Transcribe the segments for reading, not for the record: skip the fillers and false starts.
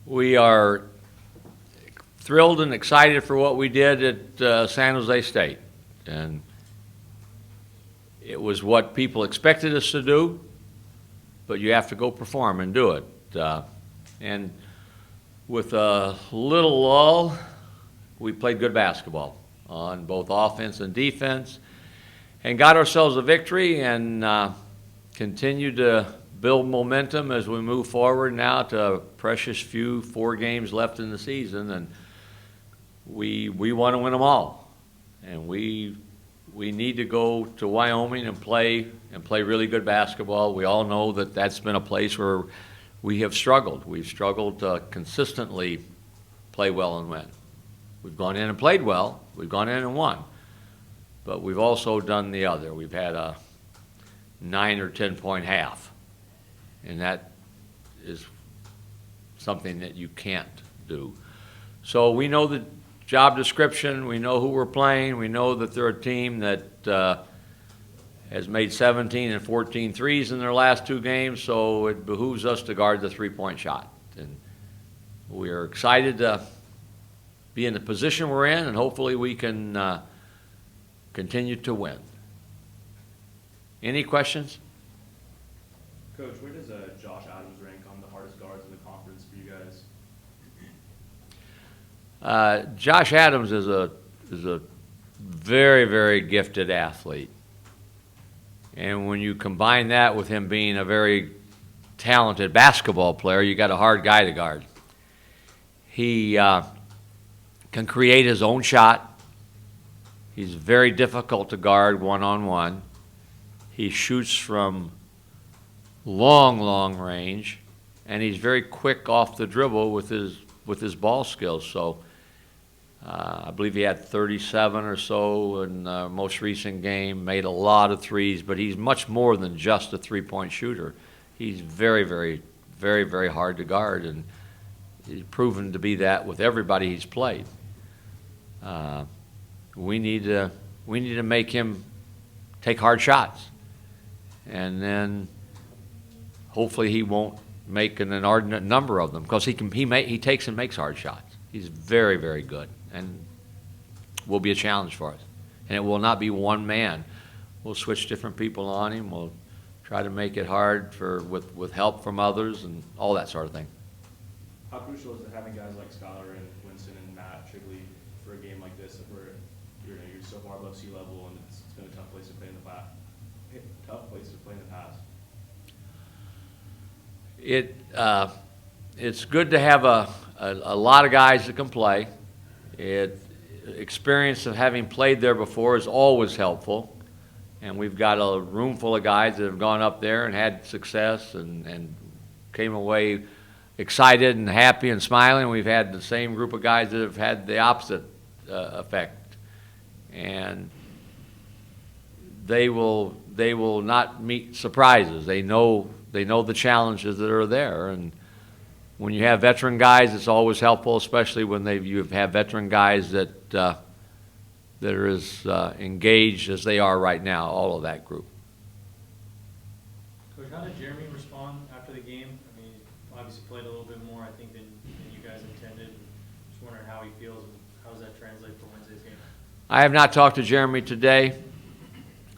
We are thrilled and excited for what we did at San Jose State. And it was what people expected us to do, but you have to go perform and do it. And with a little lull, we played good basketball on both offense and defense and got ourselves a victory and continued to build momentum as we move forward now to a precious few 4 games left in the season. And we want to win them all. And we need to go to Wyoming and play really good basketball. We all know that that's been a place where we have struggled. We've struggled to consistently play well and win. We've gone in and played well. We've gone in and won. But we've also done the other. We've had a 9 or 10 point half. And that is something that you can't do. So we know the job description. We know who we're playing. We know that they're a team that has made 17 and 14 threes in their last 2 games, so it behooves us to guard the 3-point shot. And we are excited to be in the position we're in, and hopefully we can continue to win. Any questions? Coach, where does Josh Adams rank on the hardest guards in the conference for you guys? Josh Adams is a very, very gifted athlete. And when you combine that with him being a very talented basketball player, you got a hard guy to guard. He can create his own shot. He's very difficult to guard one-on-one. He shoots from long range, and he's very quick off the dribble with his ball skills. So I believe he had 37 or so in the most recent game, made a lot of threes, but he's much more than just a 3-point shooter. He's very, very, very, very hard to guard, and he's proven to be that with everybody he's played. We need to make him take hard shots, and then hopefully he won't make an inordinate number of them, because he takes and makes hard shots. He's very, very good, and will be a challenge for us. And it will not be one man. We'll switch different people on him. We'll try to make it hard with help from others and all that sort of thing. How crucial is it having guys like Skylar and Winston and Matt Trigley for a game like this, where you're so far above sea level, and it's been a tough place to play in the past? It's good to have a lot of guys that can play. Experience of having played there before is always helpful, and we've got a room full of guys that have gone up there and had success and came away excited and happy and smiling. We've had the same group of guys that have had the opposite effect, and they will not meet surprises. They know the challenges that are there, and when you have veteran guys, it's always helpful, especially when you have veteran guys that are as engaged as they are right now, all of that group. Coach, how did Jeremy respond after the game? I mean, he obviously played a little bit more, I think, than you guys intended. Just wondering how he feels and how does that translate for Wednesday's game? I have not talked to Jeremy today.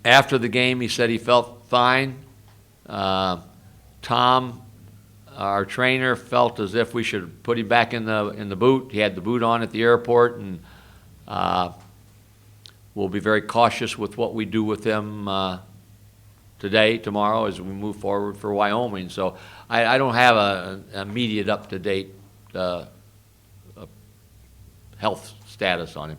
After the game, he said he felt fine. Tom, our trainer, felt as if we should put him back in the boot. He had the boot on at the airport, and we'll be very cautious with what we do with him today, tomorrow, as we move forward for Wyoming. So I don't have an immediate up-to-date health status on him.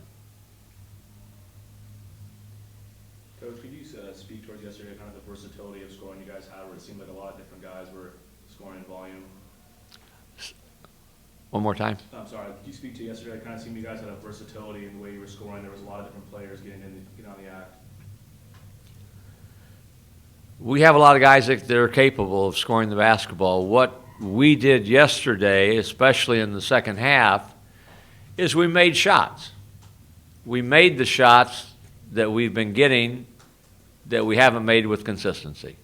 Coach, could you speak towards yesterday, kind of the versatility of scoring you guys had, where it seemed like a lot of different guys were scoring in volume? One more time. I'm sorry. Could you speak to yesterday? It kind of seemed you guys had a versatility in the way you were scoring. There was a lot of different players getting on the act. We have a lot of guys that are capable of scoring the basketball. What we did yesterday, especially in the second half, is we made shots. We made the shots that we've been getting that we haven't made with consistency.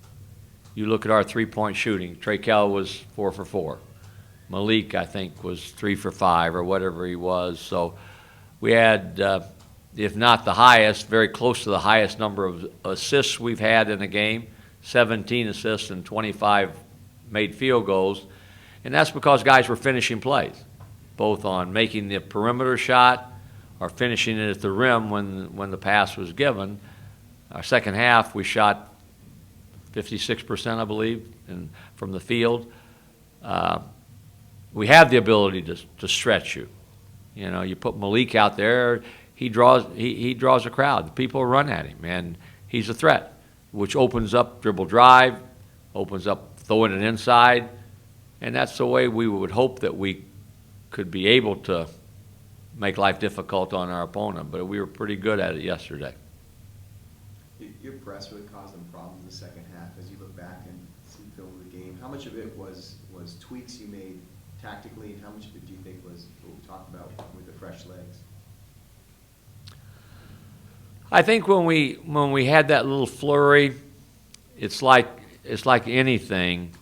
You look at our 3-point shooting. Trey Kell was 4 for 4. Malik, I think, was 3 for 5 or whatever he was. So we had, if not the highest, very close to the highest number of assists we've had in a game, 17 assists and 25 made field goals. And that's because guys were finishing plays, both on making the perimeter shot or finishing it at the rim when the pass was given. Our second half, we shot 56%, I believe, from the field. We have the ability to stretch you. You know, you put Malik out there, he draws a crowd. The people run at him, and he's a threat, which opens up dribble drive, opens up throwing it inside, and that's the way we would hope that we could be able to make life difficult on our opponent. But we were pretty good at it yesterday. Your press really caused them problems in the second half as you look back and see film of the game. How much of it was tweaks you made tactically, and how much of it do you think was what we talked about with the fresh legs? I think when we had that little flurry, it's like anything.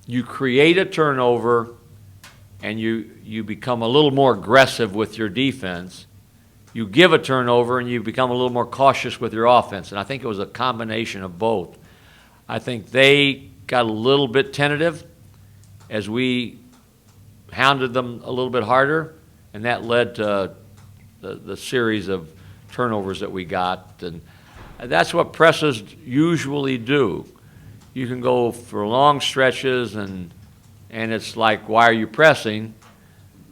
You create a turnover, and you become a little more aggressive with your defense. You give a turnover, and you become a little more cautious with your offense. And I think it was a combination of both. I think they got a little bit tentative as we hounded them a little bit harder, and that led to the series of turnovers that we got. And that's what presses usually do. You can go for long stretches, and it's like, why are you pressing?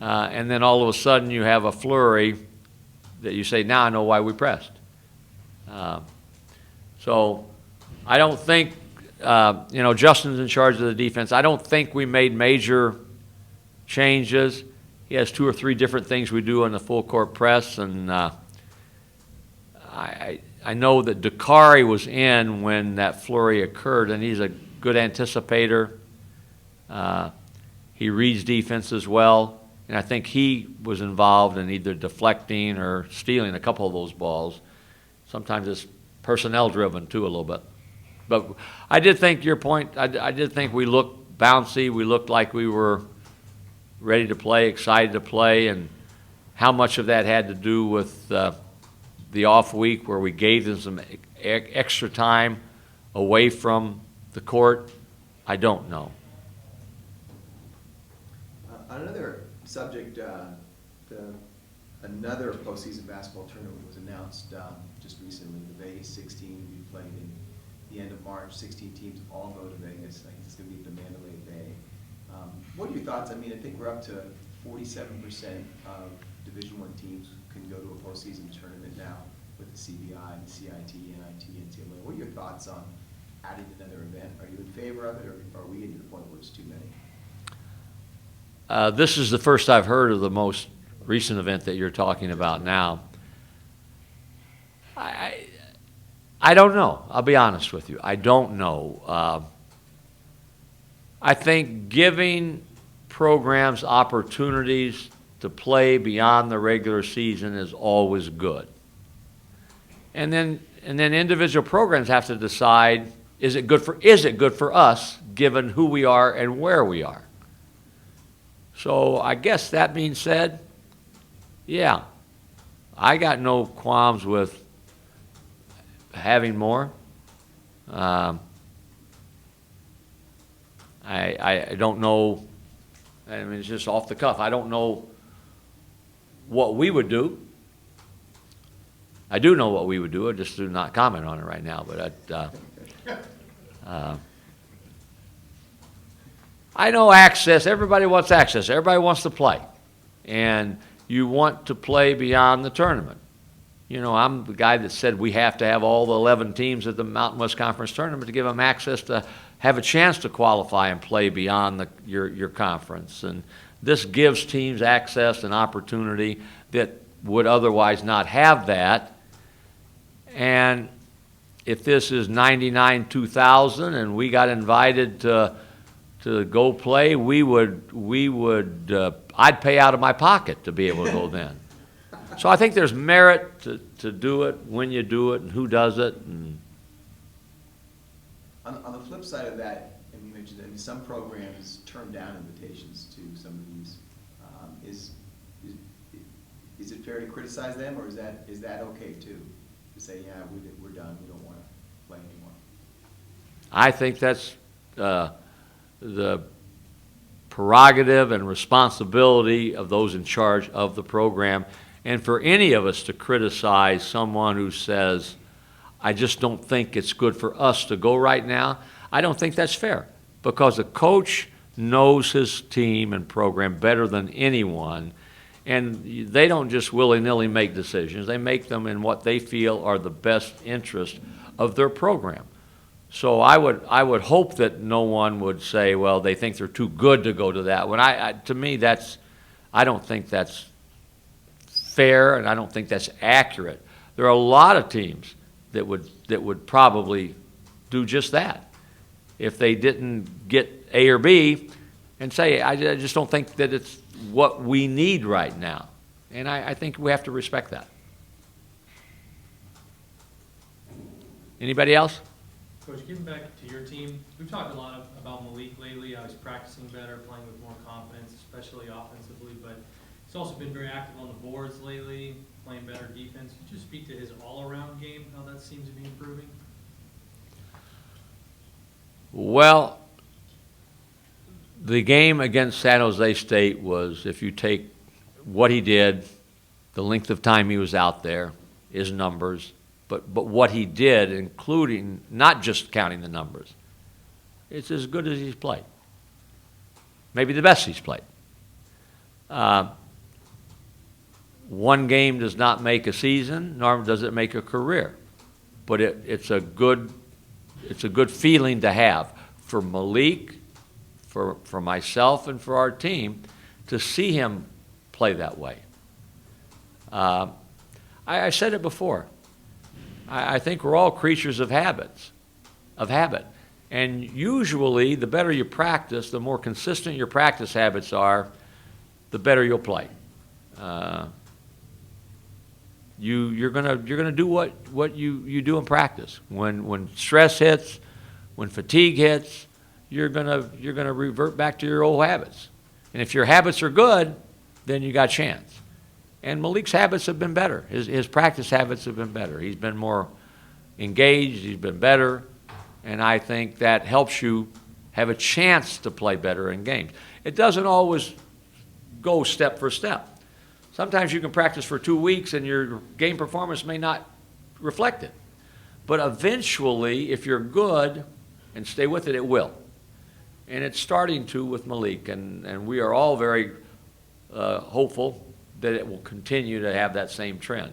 And then all of a sudden you have a flurry that you say, now I know why we pressed. So I don't think, Justin's in charge of the defense. I don't think we made major changes. He has 2 or 3 different things we do in the full court press, and I know that Dakari was in when that flurry occurred, and he's a good anticipator. He reads defenses well, and I think he was involved in either deflecting or stealing a couple of those balls. Sometimes it's personnel-driven, too, a little bit. But I did think your point, I did think we looked bouncy. We looked like we were ready to play, excited to play, and how much of that had to do with the off week where we gave them some extra time away from the court, I don't know. On another subject, another postseason basketball tournament was announced just recently. The Vegas 16 will be played in the end of March. 16 teams all go to Vegas. I think it's going to be at the Mandalay Bay. What are your thoughts? I mean, I think we're up to 47% of Division I teams can go to a postseason tournament now with the CBI, the CIT, NIT, NCAA. What are your thoughts on adding another event? Are you in favor of it, or are we getting to the point where it's too many? This is the first I've heard of the most recent event that you're talking about now. I don't know. I'll be honest with you. I don't know. I think giving programs opportunities to play beyond the regular season is always good. And then individual programs have to decide, is it good for us given who we are and where we are? So I guess that being said, yeah, I got no qualms with having more. I don't know. I mean, it's just off the cuff. I don't know what we would do. I do know what we would do. I just do not comment on it right now. But I know access. Everybody wants access. Everybody wants to play. And you want to play beyond the tournament. You know, I'm the guy that said we have to have all the 11 teams at the Mountain West Conference tournament to give them access to have a chance to qualify and play beyond your conference. And this gives teams access and opportunity that would otherwise not have that. And if this is 99-2000 and we got invited to go play, I'd pay out of my pocket to be able to go then. So I think there's merit to do it, when you do it, and who does it. And on the flip side of that, and you mentioned mentioned that, I mean, some programs turn down invitations to some of these. Is it fair to criticize them, or is that okay too? To say, yeah, we're done, we don't want to play anymore? I think that's the prerogative and responsibility of those in charge of the program. And for any of us to criticize someone who says, I just don't think it's good for us to go right now, I don't think that's fair, because the coach knows his team and program better than anyone, and they don't just willy-nilly make decisions. They make them in what they feel are the best interest of their program. So I would hope that no one would say, well, they think they're too good to go to that. When to me, I don't think that's fair, and I don't think that's accurate. There are a lot of teams that would probably do just that if they didn't get A or B, and say, I just don't think that it's what we need right now. And I think we have to respect that. Anybody else? Coach, getting back to your team, we've talked a lot about Malik lately. He's practicing better, playing with more confidence, especially offensively, but he's also been very active on the boards lately, playing better defense. Could you just speak to his all-around game, how that seems to be improving? Well, the game against San Jose State was, if you take what he did, the length of time he was out there, his numbers, but what he did, including not just counting the numbers, it's as good as he's played. Maybe the best he's played. One game does not make a season, nor does it make a career. But it's a good feeling to have for Malik, for myself, and for our team to see him play that way. I said it before. I think we're all creatures of habit. And usually, the better you practice, the more consistent your practice habits are, the better you'll play. You're gonna do what you do in practice. When stress hits, when fatigue hits, you're gonna revert back to your old habits. And if your habits are good, then you got a chance. And Malik's habits have been better. His practice habits have been better. He's been more engaged. He's been better. And I think that helps you have a chance to play better in games. It doesn't always go step for step. Sometimes you can practice for 2 weeks and your game performance may not reflect it. But eventually, if you're good and stay with it, it will. And it's starting to with Malik. And we are all very hopeful that it will continue to have that same trend.